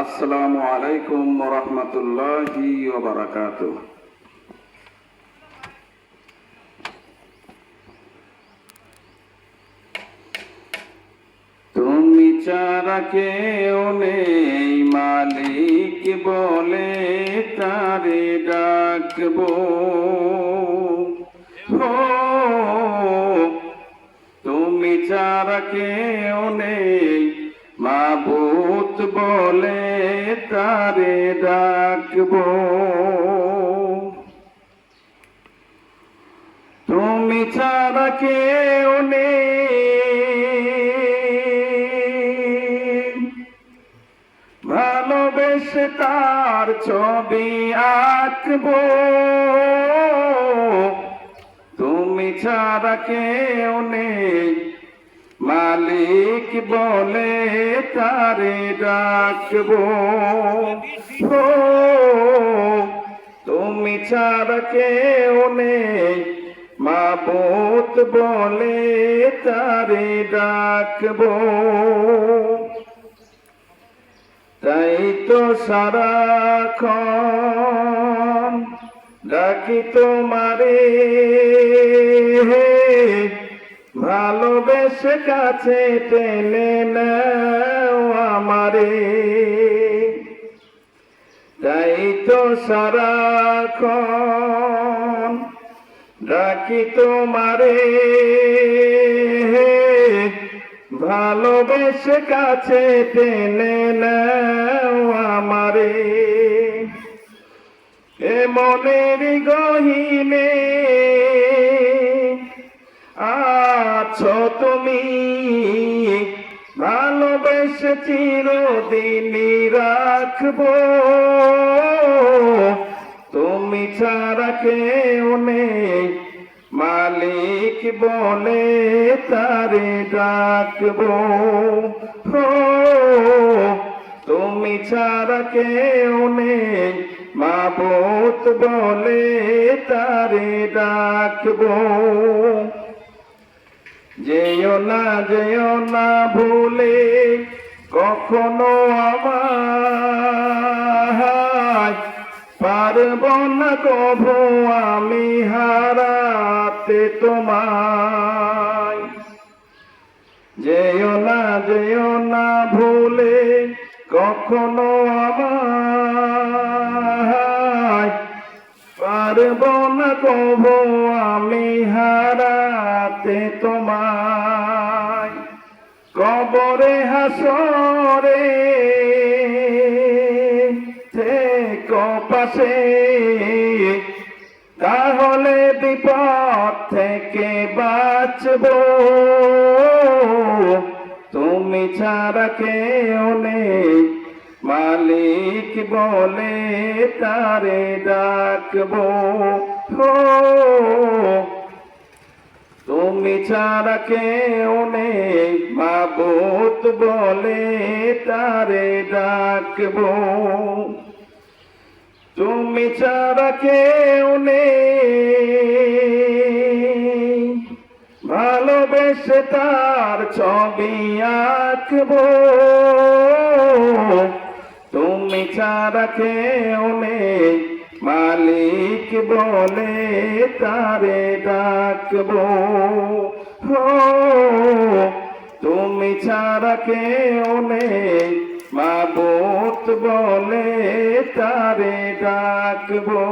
আসসালামু আলাইকুম ওয়া রাহমাতুল্লাহি ওয়া বারাকাতুহু। তুমি ছাড়া কেউ নেই, মালিক বলে তারে ডাকবো। হো, তুমি ছাড়া কেউ নেই, মাবুদ বলে তারে ডাকবো। তুমি ছাড়া কেউ নেই, ভালোবেসে তার ছবি আঁকবো। তুমি ছাড়া কেউ নেই, মালিক বলে তারে ডাকবো। ও, তুমি ছাড়া কেউ নেই, মাবুদ বলে তারে ডাকবো। তাই তো সারাক্ষণ ডাকি তোমারে, ভালোবেসে কাছে টেনে নাও আমারে। তাই তো সারাক্ষণ ডাকি তোমারে, ভালোবেসে কাছে টেনে নাও আমারে। এ মনের গহীনে আছো তুমি, ভালোবেসে চিরদিনই রাখবো। তুমি ছাড়া কেউ নেই, মালিক বলে তারে ডাকবো। হো, তুমি ছাড়া কেউ নেই, মাবুদ বলে তারে ডাকবো। যেও না ভুলে কখনো আমায়, পারবো না কভু আমি হারাতে তোমায়। যেও না ভুলে কখনো আমায়, পারবো না কভু আমি হারাতে তোমায়। কবরে হাসরে থেকো পাশে, তাহলে বিপদ থেকে বাঁচবো। তুমি ছাড়া কেউ নেই, মালিক বলে তারে ডাকবো। হো, তুমি ছাড়া কেউ নেই, মাবুদ বলে তারে ডাকবো। তুমি ছাড়া কেউ নেই, ভালোবেসে তার ছবি আঁকবো। তুমি ছাড়া কেউ নেই, মালিক বলে তারে ডাকবো। হো, তুমি ছাড়া কেউ নেই, মাবুদ বলে তারে ডাকবো।